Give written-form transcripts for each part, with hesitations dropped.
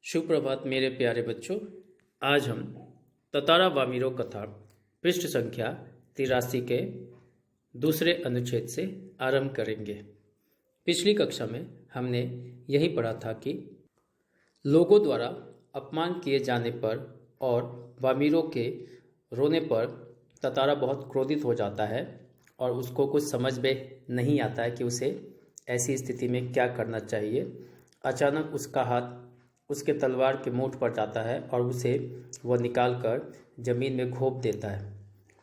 सुप्रभात मेरे प्यारे बच्चों। आज हम ततारा वामिरो कथा पृष्ठ संख्या 83 के दूसरे अनुच्छेद से आरंभ करेंगे। पिछली कक्षा में हमने यही पढ़ा था कि लोगों द्वारा अपमान किए जाने पर और वामिरो के रोने पर ततारा बहुत क्रोधित हो जाता है और उसको कुछ समझ में नहीं आता है कि उसे ऐसी स्थिति में क्या करना चाहिए। अचानक उसका हाथ उसके तलवार के मुठ पर जाता है और उसे वह निकाल कर जमीन में घोंप देता है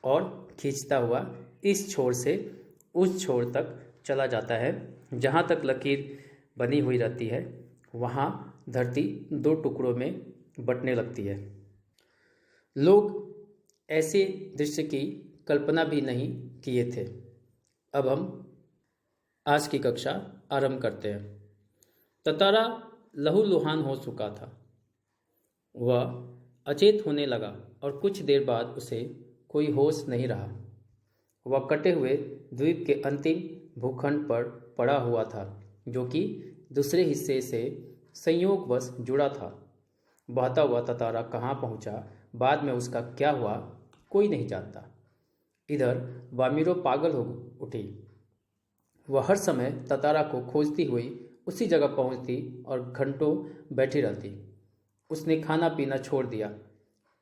और खींचता हुआ इस छोर से उस छोर तक चला जाता है। जहाँ तक लकीर बनी हुई रहती है वहाँ धरती दो टुकड़ों में बंटने लगती है। लोग ऐसे दृश्य की कल्पना भी नहीं किए थे। अब हम आज की कक्षा आरंभ करते हैं। ततारा लहूलुहान हो चुका था। वह अचेत होने लगा और कुछ देर बाद उसे कोई होश नहीं रहा। वह कटे हुए द्वीप के अंतिम भूखंड पर पड़ा हुआ था, जो कि दूसरे हिस्से से संयोगवश जुड़ा था। बहता हुआ ततारा कहाँ पहुँचा, बाद में उसका क्या हुआ, कोई नहीं जानता। इधर वामिरो पागल हो उठी। वह हर समय ततारा को खोजती हुई उसी जगह पहुंचती और घंटों बैठी रहती। उसने खाना पीना छोड़ दिया।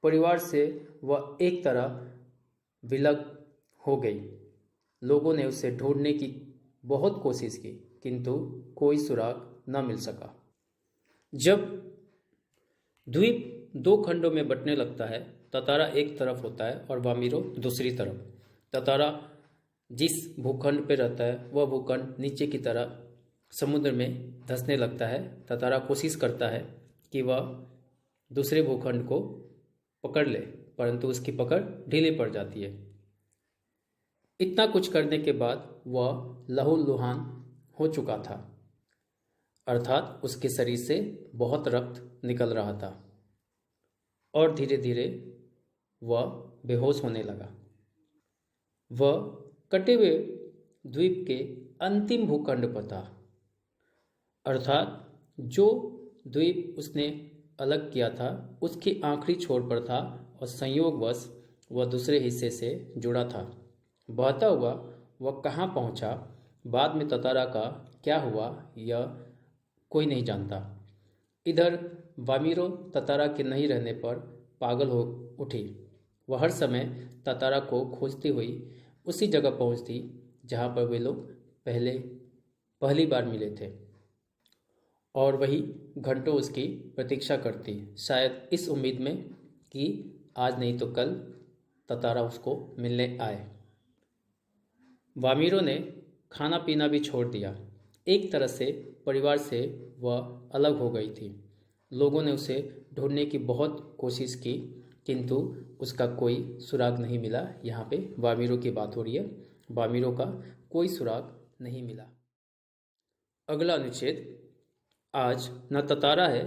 परिवार से वह एक तरह विलग हो गई। लोगों ने उसे ढूंढने की बहुत कोशिश की, किंतु कोई सुराग न मिल सका। जब द्वीप दो खंडों में बंटने लगता है, ततारा एक तरफ होता है और वामिरो दूसरी तरफ। ततारा जिस भूखंड पर रहता है वह भूखंड नीचे की तरफ समुद्र में धंसने लगता है। ततारा कोशिश करता है कि वह दूसरे भूखंड को पकड़ ले, परंतु उसकी पकड़ ढीली पड़ जाती है। इतना कुछ करने के बाद वह लहूलुहान हो चुका था, अर्थात उसके शरीर से बहुत रक्त निकल रहा था और धीरे धीरे वह बेहोश होने लगा। वह कटे हुए द्वीप के अंतिम भूखंड पर था, अर्थात जो द्वीप उसने अलग किया था उसके आखिरी छोर पर था और संयोगवश वह दूसरे हिस्से से जुड़ा था। बहता हुआ वह कहाँ पहुँचा, बाद में ततारा का क्या हुआ, यह कोई नहीं जानता। इधर वामिरो ततारा के नहीं रहने पर पागल हो उठी। वह हर समय ततारा को खोजती हुई उसी जगह पहुँचती जहाँ पर वे लोग पहली बार मिले थे और वही घंटों उसकी प्रतीक्षा करती, शायद इस उम्मीद में कि आज नहीं तो कल ततारा उसको मिलने आए। वामिरो ने खाना पीना भी छोड़ दिया। एक तरह से परिवार से वह अलग हो गई थी। लोगों ने उसे ढूंढने की बहुत कोशिश की, किंतु उसका कोई सुराग नहीं मिला। यहाँ पे वामिरो की बात हो रही है। वामिरो का कोई सुराग नहीं मिला। अगला अनुच्छेद। आज न ततारा है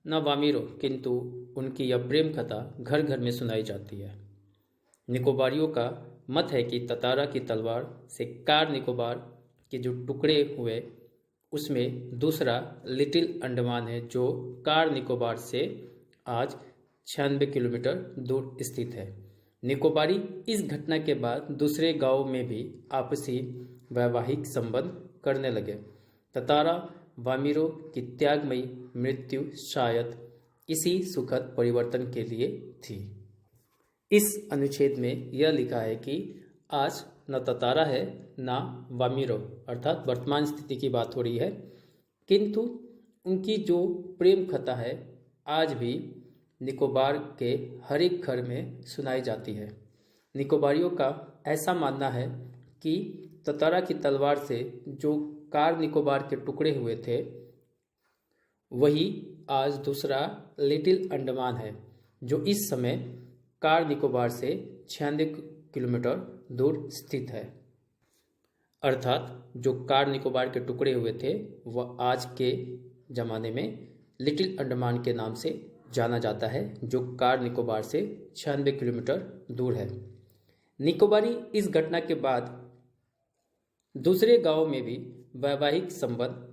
न वामिरो, किंतु उनकी यह प्रेम कथा घर घर में सुनाई जाती है। निकोबारियों का मत है कि ततारा की तलवार से कार निकोबार के जो टुकड़े हुए उसमें दूसरा लिटिल अंडमान है, जो कार निकोबार से आज 96 किलोमीटर दूर स्थित है। निकोबारी इस घटना के बाद दूसरे गांव में भी आपसी वैवाहिक संबंध करने लगे। ततारा वामिरो की त्यागमयी मृत्यु शायद इसी सुखद परिवर्तन के लिए थी। इस अनुच्छेद में यह लिखा है कि आज न ततारा है न वामिरो, अर्थात वर्तमान स्थिति की बात हो रही है, किंतु उनकी जो प्रेम कथा है आज भी निकोबार के हर एक घर में सुनाई जाती है। निकोबारियों का ऐसा मानना है कि ततारा की तलवार से जो कार निकोबार के टुकड़े हुए थे वही आज दूसरा लिटिल अंडमान है, जो इस समय कार निकोबार से 96 किलोमीटर दूर स्थित है। अर्थात जो कार निकोबार के टुकड़े हुए थे वह आज के ज़माने में लिटिल अंडमान के नाम से जाना जाता है, जो कार निकोबार से 96 किलोमीटर दूर है। निकोबारी इस घटना के बाद दूसरे गांव में भी वैवाहिक संबंध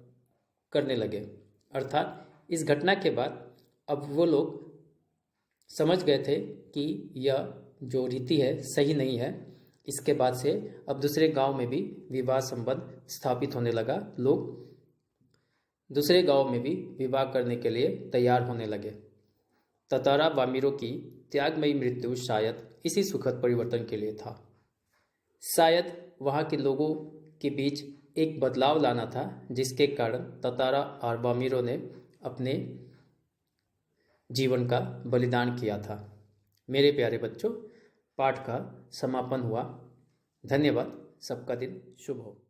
करने लगे, अर्थात इस घटना के बाद अब वो लोग समझ गए थे कि यह जो रीति है सही नहीं है। इसके बाद से अब दूसरे गांव में भी विवाह संबंध स्थापित होने लगा। लोग दूसरे गांव में भी विवाह करने के लिए तैयार होने लगे। ततारा वामिरों की त्यागमयी मृत्यु शायद इसी सुखद परिवर्तन के लिए था। शायद वहाँ के लोगों के बीच एक बदलाव लाना था, जिसके कारण ततारा और वामिरों ने अपने जीवन का बलिदान किया था। मेरे प्यारे बच्चों, पाठ का समापन हुआ। धन्यवाद। सबका दिन शुभ हो।